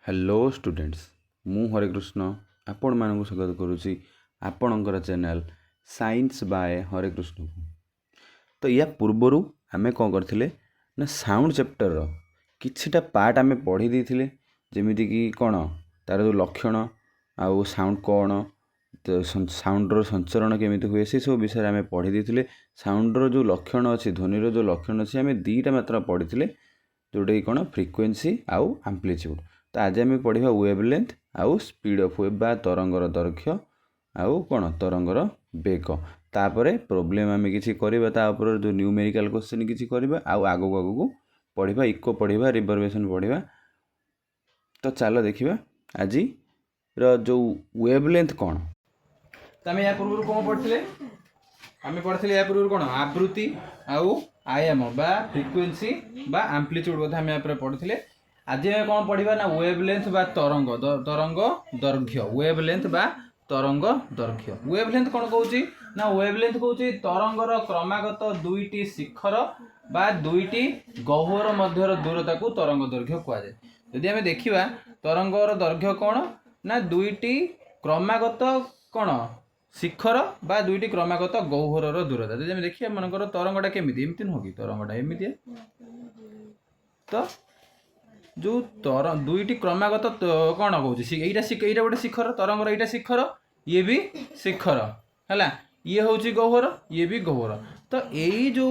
Hello students मु हरेकृष्ण आपण मानक स्वागत करुच्ची आपणकर चैनल साइंस बाय हरेकृष्ण को। तो या पूर्वर आम कौन करते ना साउंड चैप्टर किछिटा पार्ट आम पढ़ी देते जमीक कि कौन तार जो लक्षण आउ साउंड कौन तो साउंडर संचरण केमी हुए से सब विषय आम पढ़ी देते। साउंडर जो लक्षण अच्छी ध्वनिर जो लक्षण अच्छी आम दीटा मात्र पढ़ी जोटा कि कौन फ्रिक्वेन्सी आउ आम्प्लीट्यूड। तो आज आम पढ़ा वेवलेंथ आउ स्पीड ऑफ वेव बा तरंगर दैर्घ्य आउ कौन तरंगर बेग तापर प्रोब्लेम आम कि करवा जो न्यूमेरिकल क्वेश्चन कि करवा आगू आगू पढ़ा इको पढ़ा रिवर्बेशन पढ़ा। तो चलो देखा आज जो वेवलेंथ कौन। तो आम या पूर्व कौन पढ़ते आम पढ़ते या पूर्व कौन आवृत्ति आउ आयाम बा फ्रिक्वेन्सी बा आम्प्लीट्यूड बोध आम यहाँ पढ़ते। आज आम कौन पढ़ा ना वेवलेंथ बा तरंग तरंग दैर्घ्य वेवलेंथ बा तरंग दैर्घ्य। वेवलेंथ कौन कहूँ ना वेवलेंथ कहूँ तरंगर क्रमागत दुईटी शिखर बा दुईटी गह्वर मध्यर दूरता को तरंग दैर्घ्य कहुए। यदि आम देखा तरंगर दैर्घ्य कौन ना दुईटी क्रमागत कौन शिखर बा दुईटी क्रमागत गह्वर दूरता। जब देखिए मनकर तरंगटा केमी एमती नुह कि तरंगटा एमती तो जो दुईटी क्रमागत कौन कौन यहाँ गोटे शिखर तरंगर यहाँ शिखर ये भी शिखर है ये हूँ गह्वर ये भी गह्वर। तो यही जो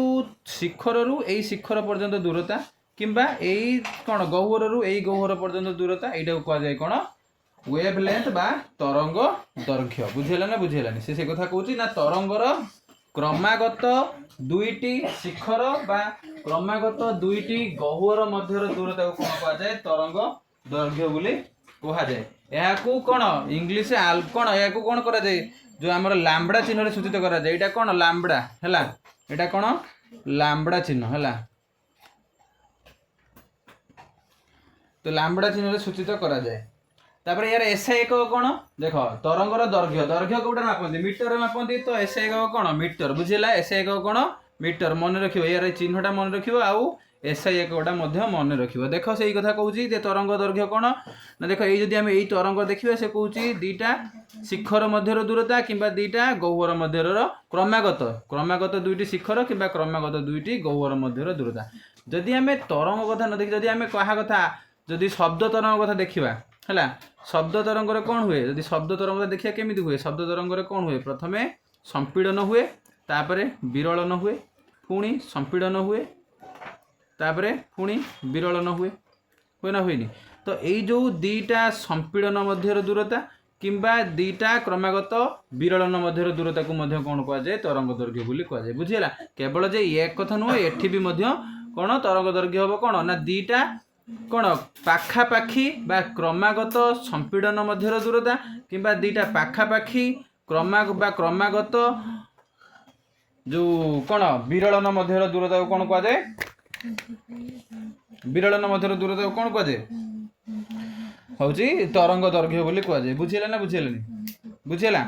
शिखर रु यही शिखर पर्यंत दूरता किंबा यही कौन गह्वर रु यही गह्वर पर्यंत दूरता यहाँ कहुए कौन वेवलेंथ बा तरंग दैर्घ्य। बुझेगा ना बुझेगानी से कथा कहूँ ना तरंगर क्रमागत दुईटी शिखर बा क्रमागत दुईटी गह्वर मध्यर दूरता को कौन कहुए तरंग दैर्घ्य बोली कहुए। यहाँ कौन इंग्लीश कौन या कौन करा जाए जो आम लाम्बड़ा चिन्ह सूचित करा जाए यहाँ कौन लाम्बड़ा है यहाँ कौन लाम्बड़ा चिन्ह है। तो लाम्बड़ा चिन्ह सूचित करा जाए। तापर यार एसआई एक कौन देख तरंगर दैर्घ्य दैर्घ्य कौटा मापती मीटर मापती तो एसआई एक कौन मीटर बुझेगा एसआई एक कौन मीटर मन रख यार चिन्हटा मन रख आउ एसआई एकटा मन रख। देख से कथा कहूँ तरंग दैर्घ्य कौन ना देख ये जब आम यही तरंग देखा से कौन दीटा शिखर मध्यर दूरता किंबा दीटा गह्वर मध्यर क्रमागत क्रमागत दुईटी शिखर किंबा क्रमागत दुईटी गह्वर मध्यर दूरता। जदि आम तरंग कथा न देखी जदि आम क्या कथा जदि शब्द तरंग कथा देखा है शब्द तरंग कौन हुए जदि शब्द तरंग देखिए केमी हुए शब्द तरंग कौन हुए प्रथम संपीड़न हुए तापर विरलन हुए पुणी संपीड़न हुए तापर पुणी विरलन हुए ना हुए। तो यही जो दीटा संपीड़न मध्यर दूरता किंबा दीटा क्रमागत विरलन मध्यर दूरता को कौन कहुए तरंग दैर्घ्य बोली कहुए। बुझीगला केवल जे एक कथा नुह एठी भी कौन तरंग दैर्घ्य हम कौन ना दीटा कौन पाखापाखी बा क्रमागत संपीड़न मध्यर दूरता किंबा दीटा पाखापाखी क्रमागत जो कौन विरलन मध्यर दूरता को कौन कहुए विरलन मध्यर दूरता को कौन कहुए हूँ तरंग दैर्घ्य बोली कहुए। बुझेगा ना बुझेगानी बुझेगा।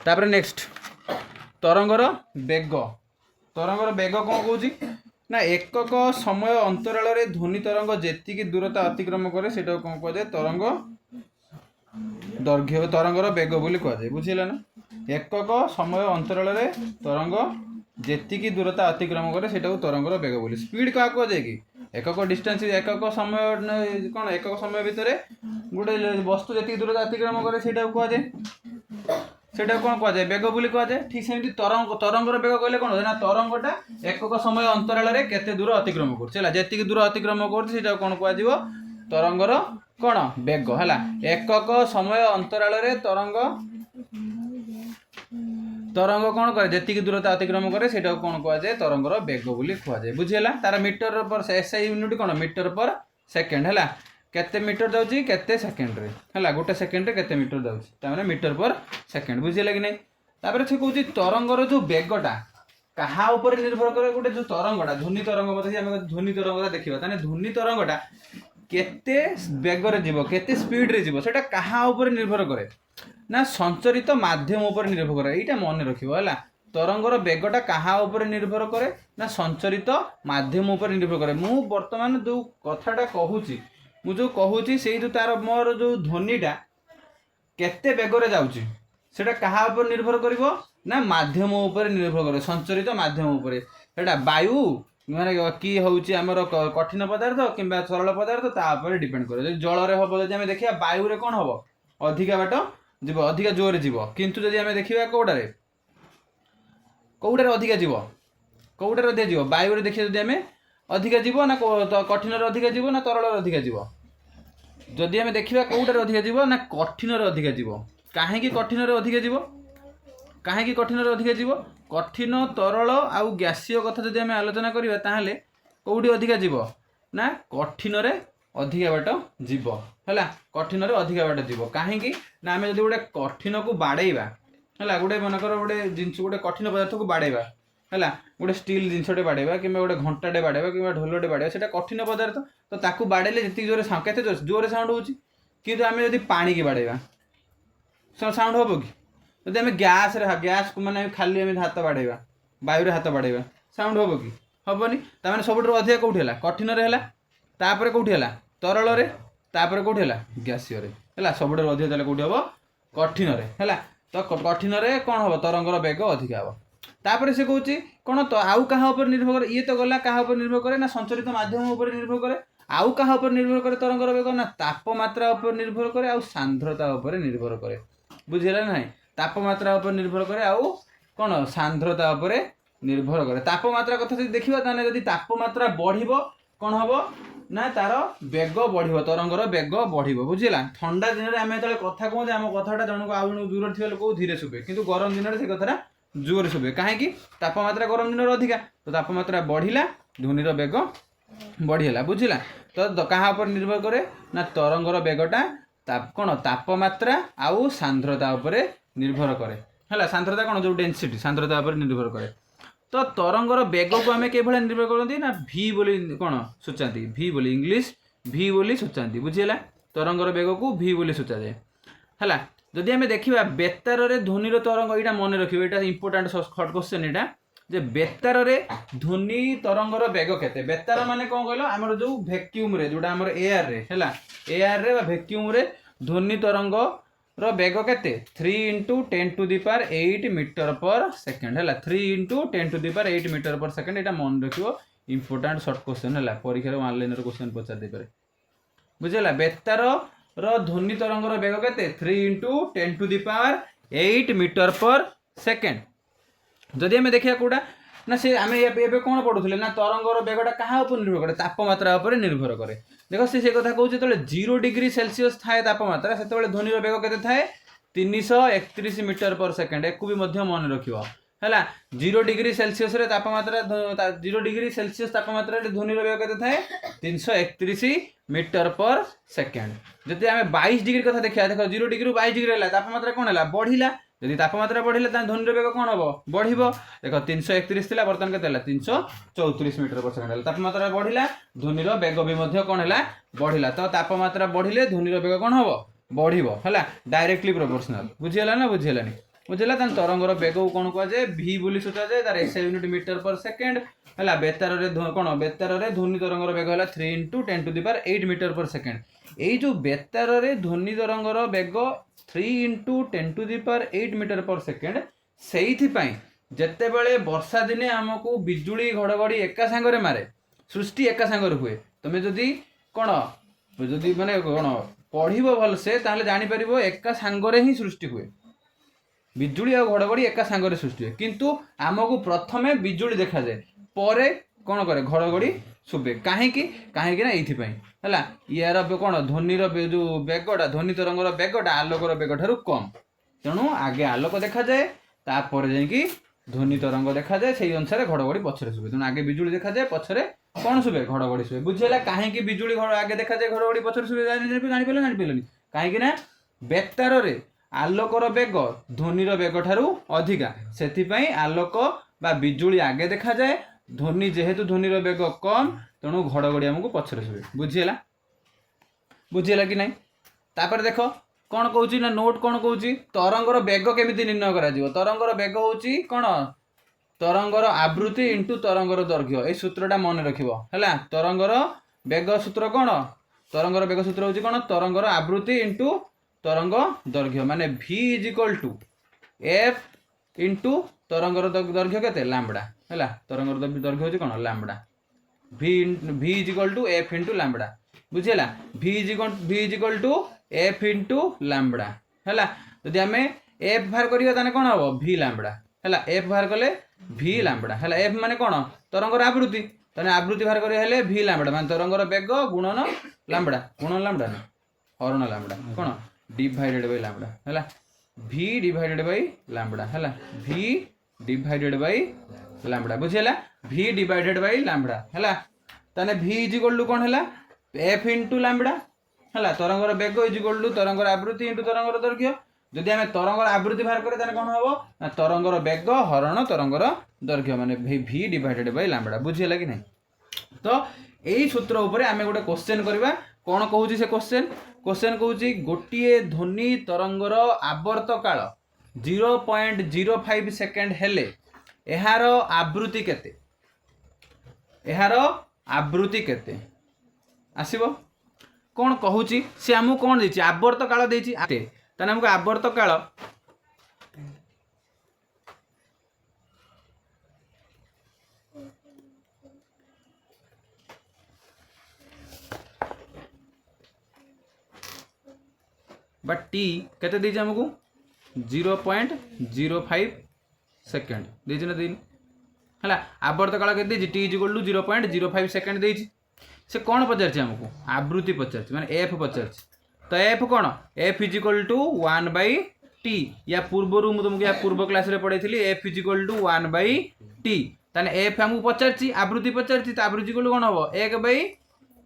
तापर नेक्स्ट तरंगर बेग तरंगर बेग कौन कौच ना एकक समय अंतराल ध्वनि तरंग जी दूरता अतिक्रम करे से कौन कहुए तरंग दैर्घ्य तरंगर बेग बोली कहुए। बुझेगा ना एकक समय अंतराल तरंग जी दूरता अतिक्रम करे से तरंगर बेग बोली। स्पीड क्या कहुए कि एकक डिस्टेंस एकक समय कौन एकक समय भितर गोटे वस्तु जी दूरता अतिक्रम करे से कहुए सेटा कौन कहुए बेग बोली कहुए। ठीक सेमती तरंगर बेग कहले कौन ना तरंगटा एकक समय अंतराल केते दूर अतिक्रम कर दूर अतिक्रम कर कौन कहुए तरंगर कौन बेग है एकक समय अंतराल तरंग तरंग कौन करे जी दूरता अतिक्रम करे से कौन कहुए तरंगर बेग बोली कहुए। बुझीगला तार मीटर पर एसआई यूनिट कौन मीटर पर सेकेंड है केते मीटर जाऊँगी केते सेकेंड रे है गोटे सेकेंड रे केते मीटर जाऊँगी मीटर पर सेकेंड। बुझेगा कि नहीं। तापर से कहूँ तरंगर जो बेगटा क्या उपर निर्भर करे गोटे जो तरंगटा ध्वनि तरंग ध्वनि तरंगटा देखा ध्वनि तरंगटा केते बेगर जीव केते स्पीड रे जीव सेटा क्या उपर निर्भर करे ना संचरित माध्यम उपर निर्भर करे। यहाँ मन रखिबो है तरंगर बेगटा क्या ऊपर निर्भर करे ना संचरित माध्यम ऊपर निर्भर करे। मु वर्तमान जो कथाटा कहूची मु जो कहूची से जो तार मोर जो ध्वनिटा केते बेगरे जाउची सेटा कहा ऊपर निर्भर करिवो ना माध्यम ऊपर निर्भर करे संचरित माध्यम ऊपर। सेटा वायु माने कि होउची हमर कठिन पदार्थ किंबा सरल पदार्थ ता ऊपर डिपेंड करे। जल रे हबो जदि हमें देखिया वायु रे कोन हबो अधिका बाट जीव अधिका जोर जीव किंतु जदि हमें देखिया कोडारे अधिका जीव कोडारे अधिका जीव वायु रे देखिया जदि हमें अधिका जीव ना कठिन रे अधिका जीव ना तरल रे अधिका जीव। जदि हमें देखिया कोडारे अधिका जीव ना कठिन रे अधिका जीव। काहे कि कठिन रे अधिका जीव काहे कि कठिन रे अधिका जीव कठिन तरल आउ गैसीय कथा जदि हमें आलोचना करिवा ताहले कोउडी अधिका जीव ना कठिन रे अधिका बाट जीव हैला कठिन रे अधिका बाट जीव। काहे कि ना हमें जदि गोटे कठिन को बाड़ेइबा हैला गोटे मनकर गोटे जिंस गोटे कठिन पदार्थ को बाड़ेइबा हैला गोटे स्टील जिनसटे बाड़ेइबा किंबा गोटे घंटाटे बाड़ेइबा किंबा ढोलटे बाड़ेइबा सेटा कठिन पदार्थ तो ताकू बाड़ेले जति जोरे केते जोरे साउंड होउची किंतु हमें जदि पानी की बाड़ेइबा साउंड होबो कि जदि हमें गैस को माने खाली हमें हाथ बाड़ेइबा वायु रे हाथ बाड़ेइबा साउंड होबो कि हबनी। ता माने सबुठ अधिक कोउठी हला कठिन रे हला तापर कोउठी हला तरल रे तापर कोउठी हला गैसीय रे हला सबुठ अधिक तले कोउठी हबो कठिन रे हला। तो कठिन रे कोन हबो तरंगर बेग अधिक हबो। तापर से कहूची कोन तो आउ कहा ऊपर निर्भर करे ये तो गला कहा ऊपर निर्भर करे ना संचरित माध्यम ऊपर निर्भर करे आउ कहा ऊपर निर्भर करे तरंगर बेग ना तापमात्रा ऊपर निर्भर करे आउ सांद्रता ऊपर निर्भर करे बुझिला नहीं। तापमात्रा ऊपर निर्भर करे आउ कोन सांद्रता ऊपर निर्भर करे। तापमात्रा कथा जदि देखिबा ताने जदि तापमात्रा बढ़िबो कोन हबो ना तार बेग बढ़िबो तरंगर बेग बढ़िबो बुझिला। ठंडा दिन रे हमें तले कथा कहू जे हम कथाटा जणको आउ जण दूर थिबा लोक धीरे सुबे किंतु गरम दिन रे से कथाटा जोर सुबे काहे कि तापमात्रा गरम दिन रे अधिका तो तापमात्रा बढ़िला ध्वनिर बेग बढ़िला बुझिला। तो कहा ऊपर निर्भर करे ना तरंगर बेगटा कोन तापमात्रा आउ सांद्रता ऊपर निर्भर करे हला। सांद्रता कोन जो डेंसिटी सांद्रता ऊपर निर्भर करे। तो तरंगर बेग को आम के निर्भर करती ना भी बोली कौन सूचाती भी बोली इंग्लिश भी बोली सूचाती बुझीगला। तरंगर बेग को भी बोली सूचा जाए है। जदि आम देखा बेतार रे ध्वनिर तरंग यहाँ मन रखिए यहाँ इंपोर्टाट शॉर्ट क्वेश्चन यहाँ जे बेतार रे ध्वनि तरंगर बेग केते बेतार माने कौन कहलो आमर जो वैक्यूम रे जोड़ा आमर एयर रे हैला एयर रे वैक्यूम रे ध्वनि तरंग रो बेग केते 3 × 10⁸ मीटर पर सेकंड है 3 × 10⁸ मीटर पर सेकंड यहाँ मन रखियो इंपोर्टाट शॉर्ट क्वेश्चन है परीक्षा ऑनलाइन क्वेश्चन पचार दे पारे बुझेला। बेतार रो ध्वनि तरंग रो बेग केते 3 × 10⁸ मीटर पर सेकंड। जदि आम देखिए कौटा ना से आम ए कौन पढ़ुले ना तरंगर बेगटा क्या निर्भर करे तापमात्रा उपर निर्भर करे। देख से कथा कहूँ जो 0 डिग्री सेल्सियस थाए तापमात्रा से ध्वनिर बेग के थाए 331 मीटर पर सेकेंड एक भी मन रखियो है 0 डिग्री सेल्सियस तापमात्रा 0 डिग्री सेल्सियस तापमात्रा ध्वनिर बेग के थाए 331 मीटर पर सेकेंड। जब आम 22 डिग्री कथा देखा देख 0 डिग्री 22 डिग्री है तापमात्रा कौन है बढ़िला यदि तापमात्रा बढ़िले ध्वनिर बेग कौन हम बढ़ो देख 331 थी बर्तमान के 334 मीटर पर सेकेंड तापमात्रा बढ़िला ध्वनिर बेग भी कौन है बढ़िला। तो तापमात्रा बढ़िले ध्वनिर बेग कौन हम बढ़ो है डायरेक्टली प्रोपोर्शनल बुझीगला ना बुझीगलानी बुझेगा। तरंगर बेग को कौन कहुए भी बोली सूचा जाए तार SI यूनिट मीटर पर सेकेंड है। बेतार कौन बेतार ध्वनि तरंगर बेग है 3 × 10⁸ मीटर पर सेकेंड। यही जो बेतार ध्वनि तरंगर बेग 3 × 10⁸ मीटर पर सेकेंड से जिते बड़े वर्षा दिने आमको बिजुली घड़घड़ी एका सांगरे मारे सृष्टि एका सांगरे हुए तुम जदि कौन जदि माने कौन पढ़ो भलसे जापर एका सांगरे ही सृष्टि हुए बिजुली और घड़घड़ी एका सांगरे सृष्टि हुए किंतु आमको प्रथमे बिजुली देखा जाए पर कौन करे घड़घड़ी शुभे कहीं ना ये यार कौन ध्वनिर जो बेगटा ध्वनि तरंगर बेगटा आलोकर बेग ठारू कम तेणु आगे आलोक देखा जाए तापर जा ध्वनि तरंग देखा जाए से अनुसार घड़घड़ी पछरे शुभे तेणु आगे बिजुली देखा जाए पछरे कौन शुभे घड़घड़ी शुभे बुझेगा। कहीं बिजुली आगे देखा जाए घड़घड़ी पछरे शुभे जानी कहीं ना बेतार रे आलोकर बेग ध्वनिर बेग ठारू अधिका से आलोक बा बिजुली आगे देखा जाए ध्वनि जेहेतु ध्वनिर बेग कम तेणु घड़घड़ी आमको पछरे शुभे बुझीगला बुझीगला कि नहीं। तापर देख कौन कहूँ ना नोट कौन कहूँ तरंगर बेग केमिति निर्णय करा तरंगर बेग हूँ कौन तरंगर आवृत्ति इंटू तरंगर दैर्घ्य ए सूत्रटा मन रखिबो हैला तरंगर वेग सूत्र कोन तरंगर वेग सूत्र होची कोन तरंगर आवृत्ति इंटू तरंग दैर्घ्य माने v is equal to f into तरंगर दैर्घ्य केते लैम्बडा हैला तरंगर दैर्घ्य होची कोन lambda v is equal to f into lambda बुझिला v is equal to f into lambda हैला जदि हमें f बाहर करियो ताने कोन हबो v लैम्बडा हैला f बाहर कले v लैम्बडा हैला f माने कोन तरंगर आवृत्ति ताने आवृत्ति बाहर करियो हेले v लैम्बडा माने तरंगर वेग गुणन लैम्बडा ना हरण लैम्बडा कोन डिवाइडेड बाय लैम्बडा हैला v डिवाइडेड बाय लैम्बडा हैला v डिवाइडेड बाय लैम्बडा बुझिला v डिवाइडेड बाय लैम्बडा हैला ताने v इज इक्वल टू कोन हैला f इनटू लैम्बडा हैला तरंगर वेग इज इक्वल टू तरंगर आवृत्ति इनटू तरंगर दैर्घ्य जदि आमे तरंगर आवृत्ति बाहर करे ताने कोन हबो तरंगर वेग हरण तरंगर दैर्घ्य माने v डिवाइडेड बाय लैम्बडा बुझिला कि नै तो एई सूत्र ऊपर आमे गोटे क्वेश्चन करबा कोन कहूची से क्वेश्चन कहूची गोटिए ध्वनि तरंगर आवर्त काल 0.05 सेकंड हेले एहार आवृत्ति केते आसीबो कोन कहूची से हमु कोन देछि आवर्त काल देछि ताने हमको आवर्त काल बट टी केते देछि हमको 0.05 सेकंड देछि ना दिन हला आवर्त काल केते देछि T is equal to 0.05 second देछि से कोन पचारछि हमको आवृत्ति पचारछि माने एफ पचारछि तो एफ कोन F is equal to 1 by T या पूर्वरु मु तुमको या पूर्व क्लास रे पढैथिली F is equal to 1 by T ताने एफ हमको पचारछि आवृत्ति पचारछि त आवृत्ति इक्वल कोन हबो 1 बाय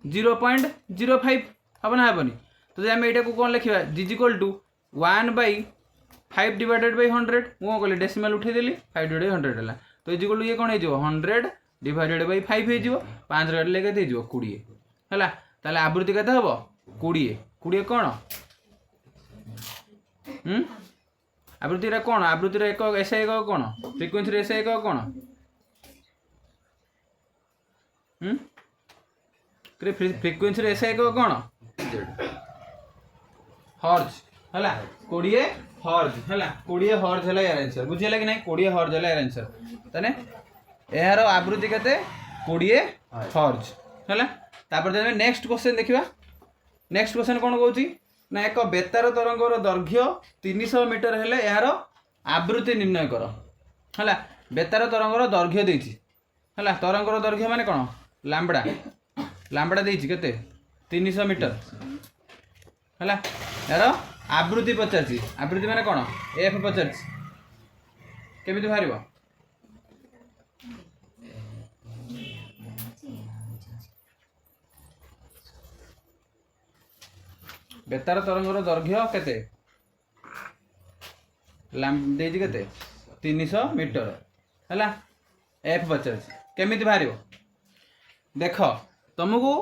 0.05 हबो ना हबोनी तो जे हम एटा को कोन लिखिबा is equal to 1 by 5 divided by 100 मु कहले डेसिमल उठै देली 5 डिवाइडेड 100 हला तो इज इक्वल टू ये कोन हे जिवो 100 डिवाइडेड बाय 5 हे जिवो 5 रे लेके दे जिवो 20 हला ताले आवृत्ति केते हबो 20 कोन आवृत्ति रे कोन आवृत्ति रे एक एसआई एक कोन फ्रीक्वेंसी रे एसआई एक कोन फ्रीक्वेंसी रे एसआई एक कोन हर्ज हला 20 हर्ज हला 20 हर्ज हला यार आंसर बुझिला कि नै 20 हर्ज हला यार आंसर तने एहारो आवृत्ति केते 20 हर्ज हला तापर जे नेक्स्ट क्वेश्चन देखिबा नेक्स्ट क्वेश्चन कोन कहूची ना एक बेतार तरंगर दैर्घ्य 300 मीटर हेले एहारो आवृत्ति निर्णय कर हला बेतार तरंगर दैर्घ्य देछि हला तरंगर दैर्घ्य माने कोन लैम्बडा देछि केते 300 मीटर हला यार आवृत्ति पचारछि आवृत्ति माने कोन एफ पचारछि केमिति भारिबो बेतार तरंगर दैर्घ्य केते देछि केते 300 मीटर हला एफ पचारछि केमिति भारिबो देख तुमको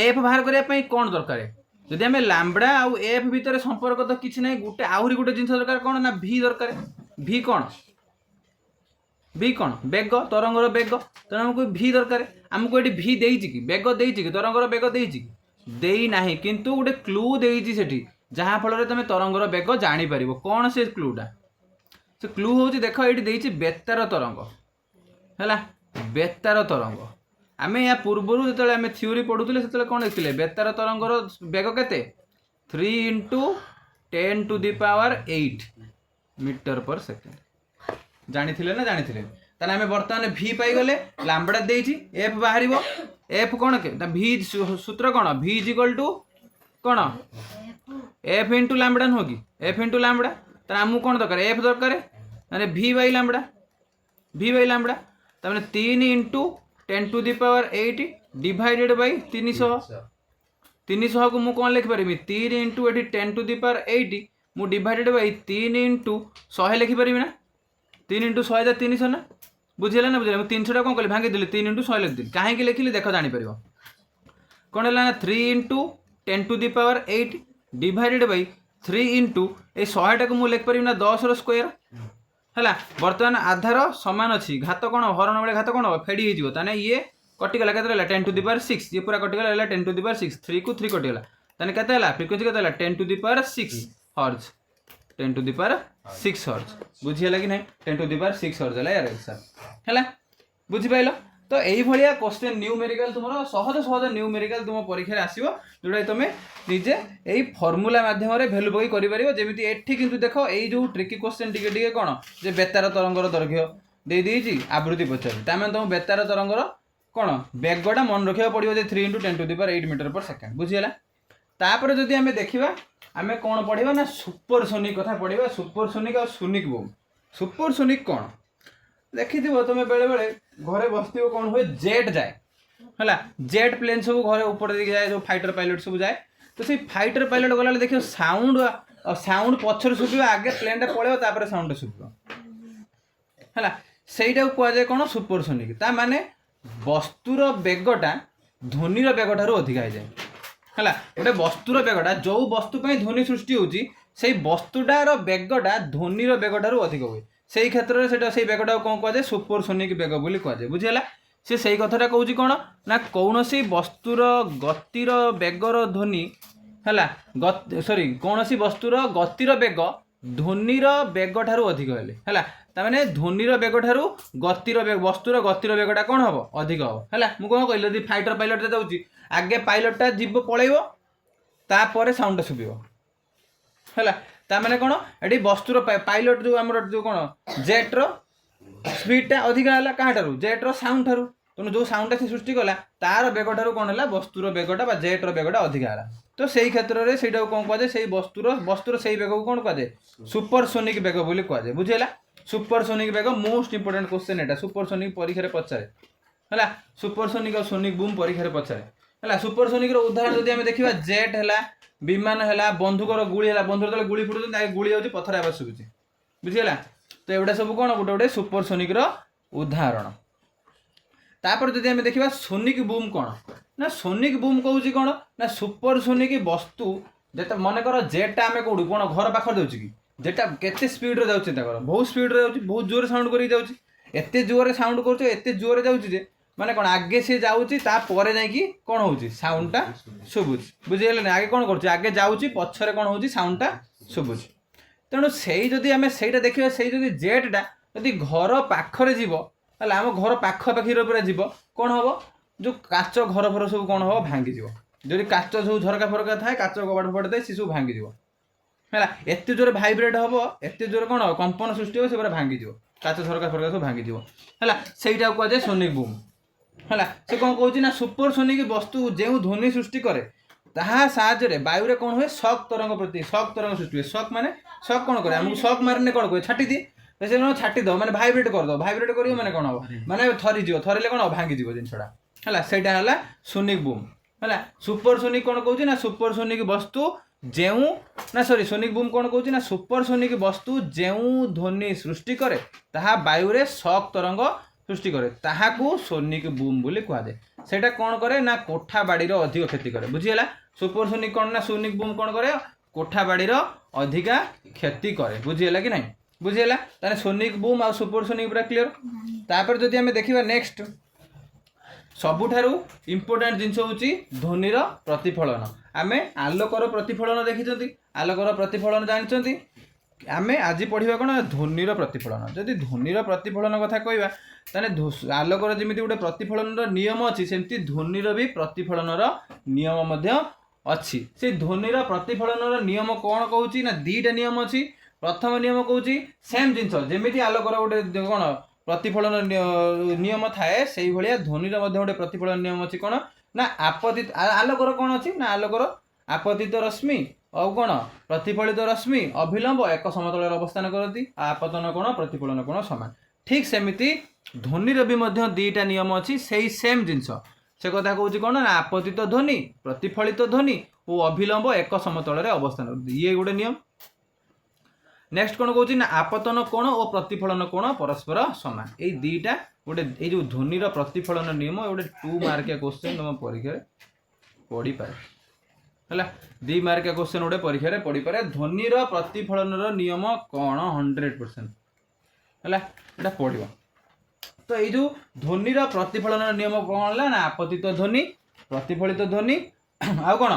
एफ बाहर करिया पई कोन दरकार जदि हमें लैम्बडा आउ एफ भितर संपर्क तो किछि नै गुटे आहुरी गुटे जिंस दरकार कोन ना v दरकार v कोन वेग तरंगर वेग त हमको v दरकार हमको एटी v देइछि कि वेग देइछि कि तरंगर वेग देइछि कि देई नाही किंतु गुटे क्लू देइछि सेठी जहां फल रे तमे तरंगर वेग जानि परिबो कोन से क्लूटा से क्लू होछि देखो एटी देइछि बेतार तरंग हैला बेतार तरंग आमे या पूर्वरु जेतले आमे थ्योरी पढुतले सेतले कोन देखिले बेतार तरंगर वेग केते 3 * 10 टू द पावर 8 मीटर पर सेकंड जानिथिले ना जानिथिले ताने आमे वर्तमान v पाई गले लैम्बडा देइछि f बाहरिबो f कोन के ता v सूत्र कोन v = कोन f * लैम्बडा न होगी f * लैम्बडा त हमु कोन दरकार f दरकार माने v बाय लैम्बडा त माने 3 * 10 to the power 8 divided by 300 को मु कोन लिख परबी 3 * एटी 10 टू द पावर 8 मु डिवाइडेड बाय 3 * 100 लिखि परबी ना 3 * 100 = 300 ना बुझिला ना बुझिला 300 टा कोन कहली भांगी दिली 3 * 100 लिख दिली काहे कि लिखिली देखो जानि परबो कोन हला ना 3 * 10 to the power 8 divided by 3 * ए 100 टा को मु लिख परबी ना 10 रो स्क्वायर है बर्तमान आधार सामान अच्छी घात कौन हरण बेले घात कौन फेडी होने ये कटिगला के 10 to the power 6 ये पूरा कटिगला 10 to the power 6 3 को 3 कटिगला ताने केते हला फ्रीक्वेंसी केते हला 10 to the power 6 hertz 10 to the power 6 hertz बुझी हला कि नहीं 10 to the power 6 हर्ट्ज हला यार आंसर हला बुझी पाइलो तो यही भाया क्वेश्चन न्यूमेरिकल तुम सहज सहज न्यूमेरिकल तुम परीक्षा आसो जोटा तुम निजे यही फर्मूला मध्यम भैल्यू पकई करमी एठी किंतु देख यही जो ट्रिकी क्वेश्चन टिके कौन जे बेतार तरंगर दैर्घ्य देदी आवृत्ति पचार तमें तुम बेतार तरंगर कौन बेगटा मन रखा पड़ो 3 × 10 to the power 8 मीटर/सेकेंड बुझीगला तापर जदि आम देखा आम कौन पढ़ा ना सुपरसोनिक कथा पढ़ा सुपरसोनिक और सोनिक बूम सुपरसोनिक कौन देखी तुम बेले बेले घरे बस कौन हुए जेट जाए है जेट प्लेन सब घर ऊपर दिखे जाए जो फाइटर पायलट सब जाए तो से फाइटर पायलट गला देखिए साउंड साउंड पछर शुभ आगे प्लेन पड़े साउंड शुभ है सहीटा कहुए कौन सुपरसोनिक ता माने वस्तुर बेगटा ध्वनिर बेग ठारू अधिक हो जाए है गोटे वस्तुर बेगटा जो वस्तुपाई ध्वनि सृष्टि होची से वस्तुटार बेगटा ध्वनिर बेग ठारू अधिक हुए से क्षेत्र में से बेगटा कौन कहुए सुपरसोनिक बेग बोली कहुए बुझीगला सी से कथाटा कौन कौन ना कौन सी वस्तुर गतिर बेगर ध्वनि है सॉरी कौन सी वस्तुर गतिर बेग ध्वनिर बेग ठारू अधिक है ताने ध्वनिर बेग ठारू गतिर बेग वस्तुर गतिर बेगटा कौन हम अधिक हम है मुझे कौन कहली यदि फाइटर पायलट जाऊँगी आगे पायलटटा जीव पलैब तापर साउंड शुभ है ताने कौन ये वस्तुर पायलट जो आम जो कौन जेट्र स्पीडटा अधिक है क्या जेट्र साउंड ठारू तेणु जो साउंडटा से सृष्टि कला तार बेग ठारू कौन है वस्तुर बेगटा जेट्र बेगटा अधिक है तो से क्षेत्र में से कौन कहुए से वस्तुर से बेग को कौन कहुए सुपरसोनिक बेग बोली कहुए बुझेगा सुपरसोनिक बेग मोस्ट इंपोर्टेंट क्वेश्चन एटा सुपरसोनिक परीक्षा पचारे है सुपरसोनिक और सोनिक बूम परीक्षा पचारे है सुपरसोनिक उदाहरण जब आम देखा जेट है विमान है बंधुकर गुड़ी है बंधुक जो गुड़ी फुटुन गुड़ी जाऊँगी पथर आवाज शुभुची बुझीगला तो एगुड़ा सब कौन गोटे गोटे सुपरसोनिक उदाहरण तापर जब आम देखा सोनिक बूम कौन ना सोनिक बूम कौन कौन ना सुपरसोनिक वस्तु जेटा मन कर जेटा आम कौटी कौन घर पाखे दूसरी कि जेटा केते स्पीड जाऊँच बहुत स्पीड जाऊँच बहुत जोर साउंड कर जाऊँच एत जोर साउंड कर जोर जाऊँच माने कौन आगे सी जाऊँगी तापर जाकि कौन हो साउंडटा शुभुच बुझीगले आगे कौन कर आगे जाऊँगी पछरे कौन हो साउंडटा शुभुच तेणु से जदि आम से देखा से जेटा जदि घर पाखरे जीव है आम घर पाखापाखी जीव कौन हम जो काच घर फर सब कौन हम भांगी जदि काच सब झरका फरका थाए काच कबाट फट थाए सी सब भांगी है एत जोर भाइब्रेट हम एत जोर कौन कंपन सृष्टि हो से भांगी काच झरका फरका सब भांगी है सहीटा कहुए सोनिक बूम है से कौन कहूँ ना सुपरसोनिक वस्तु जो ध्वनि सृष्टि करे ताहा साहाय्य वायु कौन हुए शक तरंग प्रति शक तरंग सृष्टि हुए शक माने शक कौन करे आमको शक मारने कौन कहे छाटी दिए से छाटी दो मैंने भाइब्रेट कर दो भाइब्रेट कर मैंने कौन हम मैंने थरीज थरले कौन भांगी जिनसा है सहीटा है सोनिक बूम है सुपरसोनिक कौन कहूँ ना सुपरसोनिक वस्तु जो ना सॉरी सोनिक बूम कौन कहूँ ना सुपरसोनिक वस्तु जो ध्वनि सृष्टि करे ताहा वायु रे शक तरंग सृष्टि करे ताहाकू सोनिक बूम बोली कहुए सेटा कौन करे ना कोठा बाड़ीर अधिक क्षति करे बुझीगला सुपरसोनिक कौन ना सोनिक बूम कौन करे कोठा बाड़ीर अधिका क्षति करे बुझीगला कि नहीं बुझीगला ताने सोनिक बूम और सुपरसोनिक पूरा क्लियर तापर जदि आमे देखिबा नेक्स्ट सबुठारु इंपोर्टेंट जिनस होची ध्वनिर प्रतिफलन आमे आलोकर प्रतिफलन देखिचंती आलोकर प्रतिफलन जानचंती आमे आज पढ़िबा कोन ध्वनिर प्रतिफलन जदि ध्वनिर प्रतिफलन कथा कहबा ताने आलोकर जेमिति गोटे प्रतिफलनर नियम अछि सेमति ध्वनिर भी प्रतिफलनर नियम मध्ये अछि से ध्वनिर प्रतिफलनर नियम कोन कहूची ना दीटा नियम अछि प्रथम नियम कहूची सेम जिनस जेमिति आलोकर गोटे कोन प्रतिफलन नियम थाए से भाया ध्वनिर मध्ये गोटे प्रतिफलन नियम अछि कोन ना आपतित आलोकर कोन अछि ना आलोकर आपतित रश्मि और कौन प्रतिफलित रश्मि अभिलंब एक समतल अवस्थान करती आपतन कोण प्रतिफलन कोण समान ठीक सेमिति ध्वनिर भी मध्य दीटा नियम अच्छी से सेम जिनस से कथा कहूँ कौन ना आपतित ध्वनि प्रतिफलित ध्वनि और अभिलंब एक समतल अवस्थान ये गोटे नियम नेक्स्ट कौन कहूँ ना आपतन कोण और प्रतिफलन कोण परस्पर समान ये दीटा गोटे ये ध्वनिर प्रतिफलन नियम गोटे 2 मार्किया क्वेश्चन तुम परीक्षा पढ़ी पारे है 2 मार्किया क्वेश्चन गोटे परीक्षा पढ़ी पारे ध्वनिर प्रतिफलन नियम कौन 100% ହେଲା ଏଟା ପଢିବ। तो ये जो ध्वनि प्रतिफलन नियम कौन है ना आपतित ध्वनि प्रतिफलित ध्वनि आउ कौन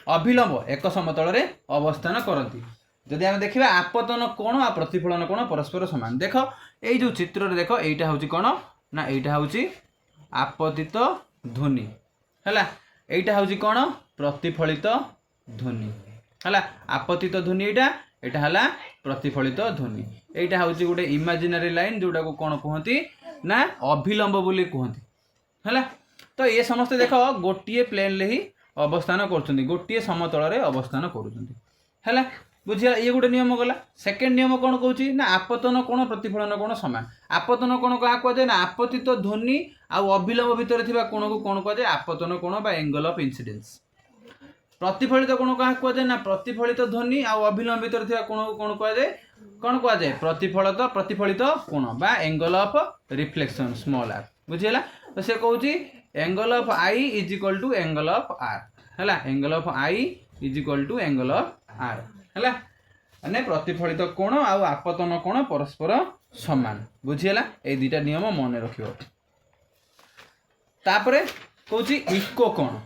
अभिलंब एक समतल रे अवस्थान करती। जदि आम देखा आपतन कोण आ प्रतिफलन कोण परस्पर समान देख ये जो चित्र रे देख एटा हूँ कौन ना एटा हूँ आपतित ध्वनि है एटा हूँ कौन प्रतिफलित ध्वनि है आपतित ध्वनि एटा है प्रतिफलित ध्वनि एटा हूँ गोटे इमेजिनरी लाइन जोटा को कौन कहती ना अभिलंब बोली कहती है। तो ये समस्ते देख गोटे प्लेन ही अवस्थान कर गोटे समतल रे अवस्थान कर बुझिया ये गोटे नियम गला। सेकेंड नियम कौन कौच ना आपतन कोण प्रतिफलन कोण समान। आपतन कोण क्या कहुए ना आपतित ध्वनि आउ अभिलंब भितर थिबा कोण को कौन कहुए आपतन कोण बा एंगल ऑफ इंसिडेंस। प्रतिफलित कोण क्या कहुए ना प्रतिफलित ध्वनि आउ अभिलंब भितर थिबा कोण को कौन कहुए प्रतिफलित कोण बा angle of reflection small R बुझीला। तो से कहूँ angle of I is equal to angle of R है angle of I is equal to angle of R है माने प्रतिफलित कोण आउ आपतन कोण परस्पर समान बुझीला। ए दुटा नियम मन रखियो। तापरे कहूँ इको कोण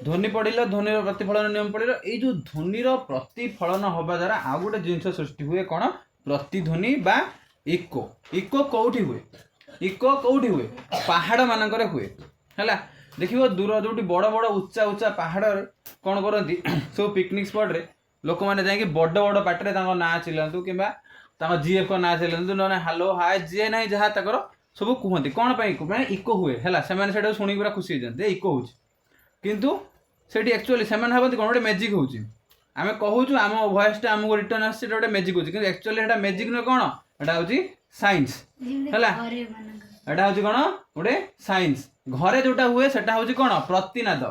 ध्वनि पढ़िल ध्वनि प्रतिफलन नियम पढ़िल ये जो ध्वनि प्रतिफलन हवा द्वारा आउ गोटे जिनस सृष्टि हुए कौन प्रतिध्वनि बा इको। इको कौटी हुए इको कौटी हुए पहाड़ मानक हुए है देखिए दूर जो बड़ बड़ उच्चा उच्चा पहाड़ कौन करती सब पिकनिक स्पॉट रे लोक मैंने जाकि बड़ बड़ पाटे ना चिल्लातु कि जीएफ ना चिल्लातु ना हालो हाय जी ना जहाँ तक सब कहते कौन मैंने इको हुए है से शुणी पूरा खुशी हो जाते इको हो किंतु सेठी एक्चुअली से भावती कौन गोटे मैजिक होची आमे कहूँ आम वॉइसटा आमको रिटर्न आसे गोटे मैजिक होची किंतु एक्चुअली एटा मैजिक न कौन एटा होची साइंस हैला एटा होची कौन गोटे साइंस घरे जोटा हुए सेटा होची कौन प्रतिनाद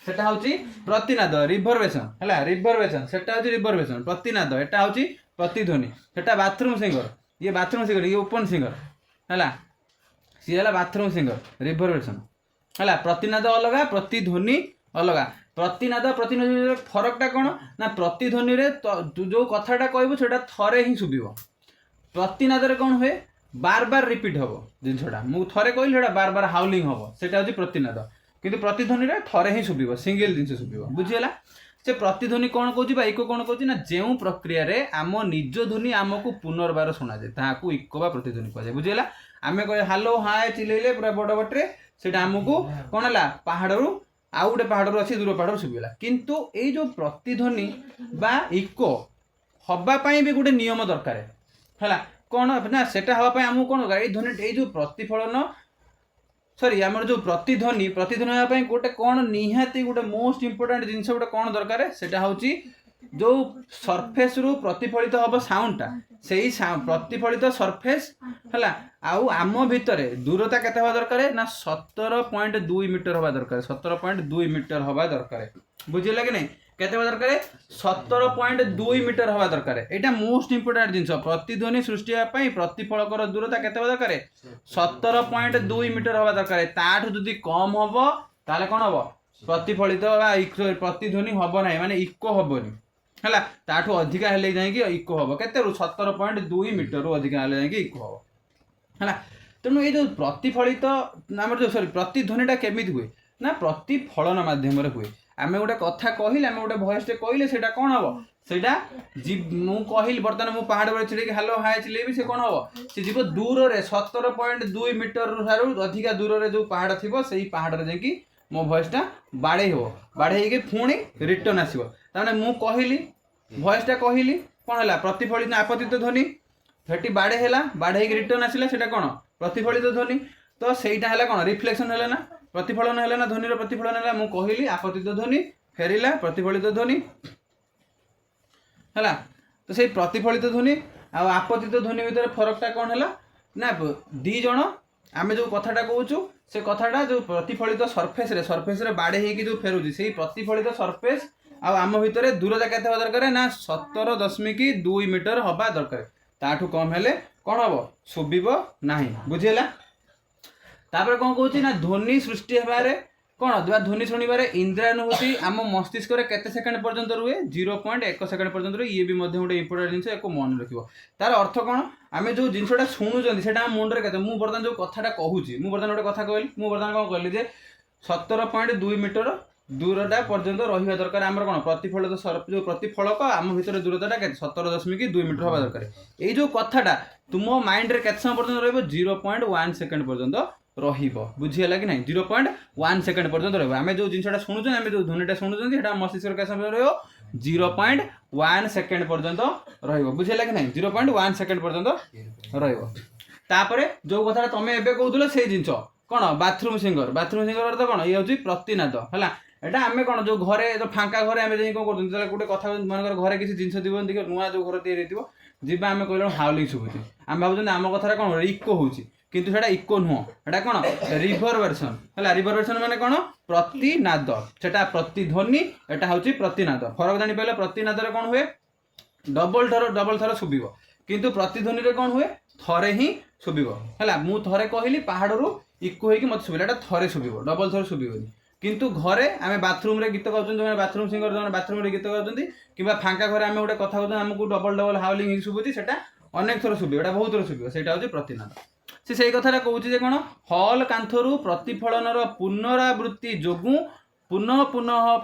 सेटा होची प्रतिनाद रिभरवेशन हैला रिभरवेशन सेटा होची रिभरवेशन प्रतिनाद एटा होची प्रतिध्वनि सेटा बाथरूम सिंगर ये बाथरूम सिंगर ये ओपन सिंगर हैला सी हैला बाथरूम सिंगर रिभरवेशन है प्रतिनाद अलग प्रतिध्वनि अलग प्रतिनाद प्रतिध्वनि फरकटा कौन ना प्रतिध्वनि जो कथाटा कहबू से थरे ही शुभ प्रतिनाद कौन हुए बार बार रिपीट हम जिनसा मुझे थे कहली बार बार हाउलिंग हम से प्रतिनाद किंतु प्रतिध्वनि थरे ही शुभ सिंगल जिन शुभ बुझीगला। से प्रतिध्वनि कौन कौन इको कौन कौन ना जो प्रक्रिया रे आम निज ध्वनि आमको पुनर्बार शुणा जाए ताकू इको बा प्रतिध्वनि कहुए बुझीगला। आम कह हालो हाय चिल्ले पूरा बड़ बटे से आमको कौन है पहाड़ आउ गोटे पहाड़ अच्छी दूर पहाड़ शुभला किंतु ये जो प्रतिध्वनि बा इको हवापाई भी गोटे नियम दरकार है कौन ना सेटा हवापाई आमको कौन दरकार ध्वनि ये जो प्रतिफलन सॉरी आम जो प्रतिध्वनि प्रतिध्वनि हवापाई गोटे कौन निहाती गोटे मोस्ट इंपोर्टेंट जिनस गोटे कौन दरकार सेटा होची जो सरफेस रु प्रतिफलित हम साउंडटा से प्रतिफलित सरफेस है आउ आम भितर दूरता केते हवा दरकार ना 17.2 मीटर हवा दरकार 17.2 मीटर हवा दरकार बुझिला कि नहीं केते हवा दरकार 17.2 मीटर हवा दरकार एटा मोस्ट इंपोर्टेंट जिनस प्रतिध्वनि सृष्टि होगापी प्रतिफलकर दूरता केते हवा दरकार 17.2 मीटर हवा दरकार ताठू जदि कम हम ताले कौन हम प्रतिफलित प्रतिध्वनि हम ना माने इको हेनी है ताठू अधिका हेले जाकि इको हम केते 17.2 मीटर रु अधिका हेले जाकि इको हम है तेणु ये जो प्रतिफलित आम जो सॉरी प्रतिध्वनिटा केमिति हुए ना प्रतिफलन माध्यम हुए आम गोटे कथा कहले आम गोटे भॉइसटे कहले सेटा कौन हम सेटा मु कहली बर्तमान मु पहाड़ पर छिड़े हालो हाय चिल्लेबी से कौन हम से जीव दूर रे 17.2 मीटर ठारू अधिका दूर रे जो पहाड़ थिबो सेही पहाड़ रे जाकि मो भॉइसटा बाड़े हो बाड़े के पुणी रिटर्न आसो ताने मु कहली भॉइसटा कहली कौन है प्रतिफलित आपतित ध्वनि सेठी बाड़े है बाड़े रिटर्न आसला सेटा कौन प्रतिफलित ध्वनि तो सेटा है कौन रिफ्लेक्शन है ना प्रतिफलन है ना ध्वनि प्रतिफलन है मु कहली आपतित ध्वनि फेरिला प्रतिफलित ध्वनि है तो से प्रतिफलित ध्वनि आपतित ध्वनि भितर फरकटा कौन है ना दी जण आम जो कथाटा कहूँ से कथाटा जो प्रतिफलित सरफेस रे बाड़े होगी जो फेरुची से प्रतिफलित सरफेस आम भितर दूरता केते हवा दरकार ना 17.2 मीटर हवा दरकार ताठू कम हेले कौन हम शुभ ना बुझेगा। तापर कौन कौच ना ध्वनि सृष्टि हेबारे କ'ଣ ଧ୍ୱନି ଶୁଣିବାରେ ଇନ୍ଦ୍ରାନୁଭୂତି ଆମ ମସ୍ତିଷ୍କରେ କେତେ ସେକେଣ୍ଡ ପର୍ଯ୍ୟନ୍ତ ରୁହେ 0.1 ସେକେଣ୍ଡ ପର୍ଯ୍ୟନ୍ତ ରୁହେ। ଇଏ ବି ମଧ୍ୟ ଗୋଟେ ଇମ୍ପୋର୍ଟାଣ୍ଟ ଜିନିଷ, ୟାକୁ ମନେ ରଖିବ। ତାର ଅର୍ଥ କ'ଣ, ଆମେ ଯେଉଁ ଜିନିଷଟା ଶୁଣୁଛନ୍ତି ସେଇଟା ଆମ ମୁଣ୍ଡରେ କେତେ, ମୁଁ ବର୍ତ୍ତମାନ ଯେଉଁ କଥାଟା କହୁଛି, ମୁଁ ବର୍ତ୍ତମାନ ଗୋଟେ କଥା କହିଲି, ମୁଁ ବର୍ତ୍ତମାନ କ'ଣ କହିଲି ଯେ 17.2 ମିଟର ଦୂରଟା ପର୍ଯ୍ୟନ୍ତ ରହିବା ଦରକାର ଆମର କ'ଣ ପ୍ରତିଫଳିତ ଯେଉଁ ପ୍ରତିଫଳକ ଆମ ଭିତରେ ଦୂରତାଟା କେତେ 17.2 ମିଟର ହେବା ଦରକାର। ଏଇ ଯେଉଁ କଥାଟା ତୁମ ମାଇଣ୍ଡରେ କେତେ ସମୟ ପର୍ଯ୍ୟନ୍ତ ରହିବ 0.1 ସେକେଣ୍ଡ ପର୍ଯ୍ୟନ୍ତ ରହିବ। ବୁଝିହେଲା କି ନାହିଁ? 0.1 ସେକେଣ୍ଡ ପର୍ଯ୍ୟନ୍ତ ରହିବ। ଆମେ ଯେଉଁ ଜିନିଷଟା ଶୁଣୁଛନ୍ତି, ଆମେ ଯେଉଁ ଧ୍ୱନିଟା ଶୁଣୁଛନ୍ତି ସେଇଟା ମସ୍ତିଷ୍କରେ କେତେ ସମୟ ରହିବ 0.1 ସେକେଣ୍ଡ ପର୍ଯ୍ୟନ୍ତ ରହିବ। ବୁଝିହେଲା କି ନାହିଁ? 0.1 ସେକେଣ୍ଡ ପର୍ଯ୍ୟନ୍ତ ରହିବ। ତାପରେ ଯେଉଁ କଥାଟା ତମେ ଏବେ କହୁଥିଲ ସେଇ ଜିନିଷ କ'ଣ ବାଥରୁମ ସିଙ୍ଗର ଅର୍ଥ କ'ଣ, ଇଏ ହେଉଛି ପ୍ରତିନାଦ ହେଲା। ଏଇଟା ଆମେ କ'ଣ ଯେଉଁ ଘରେ ଫାଙ୍କା ଘରେ ଆମେ ଯାଇ କ'ଣ କରୁଛନ୍ତି, ଯେତେବେଳେ ଗୋଟେ କଥା ମନେକର ଘରେ କିଛି ଜିନିଷ ଥିବ, ଦେଖିବ ନୂଆ ଯେଉଁ ଘର ତିଆରି ହେଇଥିବ, ଯିବା ଆମେ କହିଲେ ହାଉଲିଂ ଶୁଭୁଛି, ଆମେ ଭାବୁଛନ୍ତି ଆମ କଥାଟା କ'ଣ ଇକୋ ହେଉଛି, କିନ୍ତୁ ସେଇଟା ଇକୋ ନୁହଁ, ସେଇଟା କ'ଣ ରିଭରବେସନ୍ ହେଲା। ରିଭରବେସନ୍ ମାନେ କ'ଣ ପ୍ରତିନାଦ, ସେଟା ପ୍ରତିଧ୍ୱନି, ଏଟା ହେଉଛି ପ୍ରତିନାଦ। ଫରକ ଜାଣିପାରିଲେ? ପ୍ରତିନାଦରେ କ'ଣ ହୁଏ ଡବଲ ଥର ଶୁଭିବ, କିନ୍ତୁ ପ୍ରତିଧ୍ୱନିରେ କ'ଣ ହୁଏ ଥରେ ହିଁ ଶୁଭିବ ହେଲା। ମୁଁ ଥରେ କହିଲି ପାହାଡ଼ରୁ ଇକୋ ହେଇକି ମୋତେ ଶୁଭିଲା, ଏଟା ଥରେ ଶୁଭିବ, ଡବଲ ଥର ଶୁଭିବନି। କିନ୍ତୁ ଘରେ ଆମେ ବାଥରୁମରେ ଗୀତ ଗାଉଛନ୍ତି, ଯେଉଁମାନେ ବାଥରୁମ ସିଙ୍ଗର ଯେଉଁମାନେ ବାଥରୁମରେ ଗୀତ ଗାଉଛନ୍ତି, କିମ୍ବା ଫାଙ୍କା ଘରେ ଆମେ ଗୋଟେ କଥା କହୁଛନ୍ତି, ଆମକୁ ଡବଲ ହାଉଲିଂ ହେଇକି ଶୁଭୁଛି, ସେଟା ଅନେକ ଥର ଶୁଭିବ, ଏଟା ବହୁତ ଥର ଶୁଭିବ, ସେଇଟା ହେଉଛି ପ୍ରତିନାଦ। ସେ ସେଇ କଥାଟା କହୁଛି ଯେ କ'ଣ ହଲ୍ କାନ୍ଥରୁ ପ୍ରତିଫଳନର ପୁନରାବୃତ୍ତି ଯୋଗୁଁ ପୁନଃ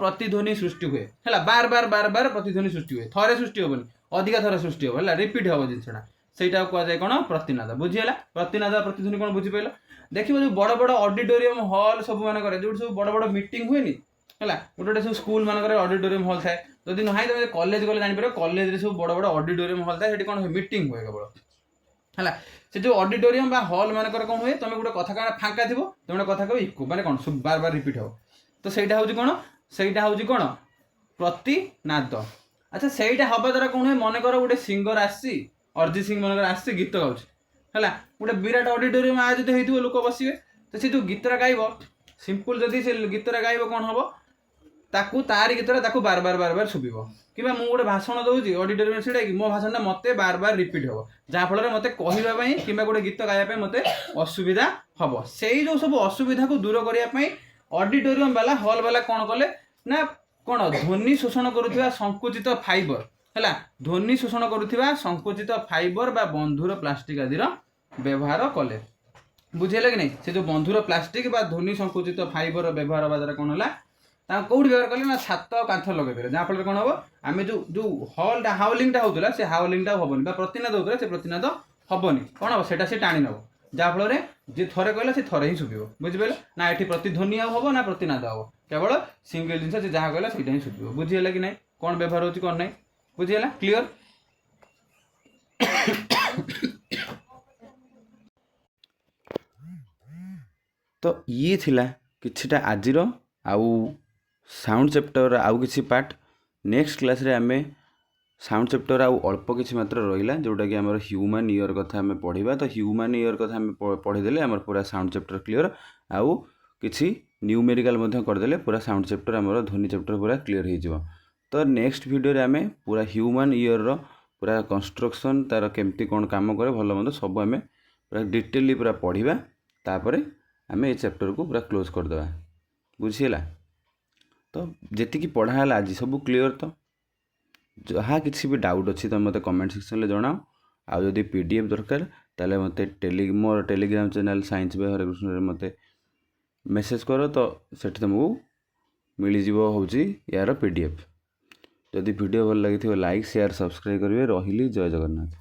ପ୍ରତିଧ୍ୱନି ସୃଷ୍ଟି ହୁଏ ହେଲା। ବାର ବାର ପ୍ରତିଧ୍ୱନି ସୃଷ୍ଟି ହୁଏ, ଥରେ ସୃଷ୍ଟି ହେବନି, ଅଧିକା ଥର ସୃଷ୍ଟି ହେବ ହେଲା, ରିପିଟ୍ ହେବ ଜିନିଷଟା, ସେଇଟାକୁ କୁହାଯାଏ କ'ଣ ପ୍ରତିନାଦ। ବୁଝିହେଲା? ପ୍ରତିନାଦ ପ୍ରତିଧ୍ୱନି କ'ଣ ବୁଝିପାରିଲ? ଦେଖିବ ଯେଉଁ ବଡ଼ ବଡ଼ ଅଡିଟୋରିୟମ ହଲ୍ ସବୁ ମାନଙ୍କରେ ଯେଉଁଠି ସବୁ ବଡ଼ ବଡ଼ ମିଟିଂ ହୁଏନି ହେଲା, ଗୋଟେ ସବୁ ସ୍କୁଲ ମାନଙ୍କରେ ଅଡିଟୋରିୟମ ହଲ୍ ଥାଏ। ଯଦି ନାହିଁ ତମେ କଲେଜ ଗଲେ ଜାଣିପାରିବ, କଲେଜରେ ସବୁ ବଡ଼ ବଡ଼ ଅଡିଟୋରିୟମ ହଲ୍ ଥାଏ, ସେଠି କ'ଣ ମିଟିଂ ହୁଏ କେବଳ ହେଲା। ସେ ଯେଉଁ ଅଡିଟୋରିୟମ ବା ହଲ୍ ମାନଙ୍କରେ କ'ଣ ହୁଏ, ତମେ ଗୋଟେ କଥା କ'ଣ ଫାଙ୍କା ଥିବ, ତମେ ଗୋଟେ କଥା କହିବ ଇକୋ ମାନେ କ'ଣ ବାର ରିପିଟ୍ ହେବ, ତ ସେଇଟା ହେଉଛି କ'ଣ ପ୍ରତିନାଦ। ଆଚ୍ଛା, ସେଇଟା ହେବା ଦ୍ୱାରା କ'ଣ ହୁଏ, ମନେକର ଗୋଟେ ସିଙ୍ଗର ଆସିଛି, ଅରିଜିତ ସିଂ ମନେକର ଆସିଛି ଗୀତ ଗାଉଛି ହେଲା, ଗୋଟେ ବିରାଟ ଅଡିଟୋରିୟମ ଆୟୋଜିତ ହେଇଥିବ, ଲୋକ ବସିବେ, ତ ସେ ଯେଉଁ ଗୀତଟା ଗାଇବ, ସିମ୍ପଲ ଯଦି ସେ ଗୀତଟା ଗାଇବ କ'ଣ ହେବ, ତାକୁ ତାରି ଗୀତଟା ତାକୁ ବାର ଶୁଭିବ। କିମ୍ବା ମୁଁ ଗୋଟେ ଭାଷଣ ଦେଉଛି ଅଡିଟୋରିୟମ ଛିଡ଼ାଇକି, ମୋ ଭାଷଣଟା ମୋତେ ବାର ରିପିଟ୍ ହେବ, ଯାହାଫଳରେ ମୋତେ କହିବା ପାଇଁ କିମ୍ବା ଗୋଟେ ଗୀତ ଗାଇବା ପାଇଁ ମୋତେ ଅସୁବିଧା ହେବ। ସେଇ ଯେଉଁ ସବୁ ଅସୁବିଧାକୁ ଦୂର କରିବା ପାଇଁ ଅଡିଟୋରିୟମ ବାଲା ହଲ୍ ବାଲା କ'ଣ କଲେ ନା କ'ଣ ଧ୍ୱନି ଶୋଷଣ କରୁଥିବା ସଂକୁଚିତ ଫାଇବର ହେଲା, ଧ୍ୱନି ଶୋଷଣ କରୁଥିବା ସଂକୁଚିତ ଫାଇବର ବା ବନ୍ଧୁର ପ୍ଲାଷ୍ଟିକ ଆଦିର ବ୍ୟବହାର କଲେ। ବୁଝିହେଲା କି ନାହିଁ? ସେ ଯେଉଁ ବନ୍ଧୁର ପ୍ଲାଷ୍ଟିକ ବା ଧ୍ୱନି ସଂକୁଚିତ ଫାଇବର ବ୍ୟବହାର ହେବା ଦ୍ୱାରା କ'ଣ ହେଲା, ତାଙ୍କୁ କେଉଁଠି ବ୍ୟବହାର କଲେ ନା ଛାତ କାନ୍ଥ ଲଗେଇଦେଲେ, ଯାହାଫଳରେ କ'ଣ ହେବ, ଆମେ ଯେଉଁ ହଲ୍ଟା ହାଉଲିଂଟା ହେଉଥିଲା ସେ ହାଉଲିଂଟା ହେବନି, ବା ପ୍ରତିନାଦ ହେଉଥିଲା ସେ ପ୍ରତିନାଦ ହେବନି। କ'ଣ ହେବ, ସେଇଟା ସେ ଟାଣି ନେବ, ଯାହାଫଳରେ ଯିଏ ଥରେ କହିଲା ସେ ଥରେ ହିଁ ଶୁଭିବ। ବୁଝିପାରିଲେ ନା? ଏଠି ପ୍ରତିଧ୍ୱନି ଆଉ ହେବ ନା ପ୍ରତିନାଦ ହେବ, କେବଳ ସିଙ୍ଗଲ ଜିନିଷ ସେ ଯାହା କହିଲା ସେଇଟା ହିଁ ଶୁଭିବ। ବୁଝିହେଲା କି ନାହିଁ? କ'ଣ ବ୍ୟବହାର ହେଉଛି କ'ଣ ନାହିଁ, ବୁଝିହେଲା? କ୍ଲିଅର? ତ ଇଏ ଥିଲା କିଛିଟା ଆଜିର ଆଉ ସାଉଣ୍ଡ ଚାପ୍ଟର ଆଉ କିଛି ପାର୍ଟ। ନେକ୍ସଟ କ୍ଲାସ୍ରେ ଆମେ ସାଉଣ୍ଡ ଚାପ୍ଟର ଆଉ ଅଳ୍ପ କିଛି ମାତ୍ର ରହିଲା, ଯେଉଁଟାକି ଆମର ହ୍ୟୁମାନ୍ ଇୟର୍ କଥା ଆମେ ପଢ଼ିବା। ତ ହ୍ୟୁମାନ୍ ଇୟର୍ କଥା ଆମେ ପଢ଼ିଦେଲେ ଆମର ପୁରା ସାଉଣ୍ଡ ଚାପ୍ଟର କ୍ଲିଅର, ଆଉ କିଛି ନ୍ୟୁମେରିକାଲ ମଧ୍ୟ କରିଦେଲେ ପୁରା ସାଉଣ୍ଡ ଚାପ୍ଟର ଆମର ଧ୍ୱନି ଚାପ୍ଟର ପୁରା କ୍ଲିଅର ହେଇଯିବ। ତ ନେକ୍ସଟ ଭିଡ଼ିଓରେ ଆମେ ପୁରା ହ୍ୟୁମାନ୍ ଇୟର୍ର ପୁରା କନଷ୍ଟ୍ରକ୍ସନ୍, ତା'ର କେମିତି କ'ଣ କାମ କରେ, ଭଲ ମନ୍ଦ ସବୁ ଆମେ ପୁରା ଡିଟେଲି ପୁରା ପଢ଼ିବା। ତାପରେ ଆମେ ଏ ଚାପ୍ଟରକୁ ପୁରା କ୍ଲୋଜ୍ କରିଦେବା। ବୁଝିହେଲା? ତ ଯେତିକି ପଢ଼ା ହେଲା ଆଜି ସବୁ କ୍ଲିଅର। ତ ଯାହା କିଛି ବି ଡାଉଟ୍ ଅଛି ତୁମେ ମୋତେ କମେଣ୍ଟ ସେକ୍ସନରେ ଜଣାଅ। ଆଉ ଯଦି PDF ଦରକାର ତାହେଲେ ମୋତେ ମୋର ଟେଲିଗ୍ରାମ ଚ୍ୟାନେଲ୍ ସାଇନ୍ସ ବାଇ ହରେକୃଷ୍ଣରେ ମୋତେ ମେସେଜ୍ କର, ତ ସେଠି ତୁମକୁ ମିଳିଯିବ ହେଉଛି ୟାର PDF। ଯଦି ଭିଡ଼ିଓ ଭଲ ଲାଗିଥିବ ଲାଇକ୍ ସେୟାର ସବସ୍କ୍ରାଇବ୍ କରିବେ। ରହିଲି, ଜୟ ଜଗନ୍ନାଥ।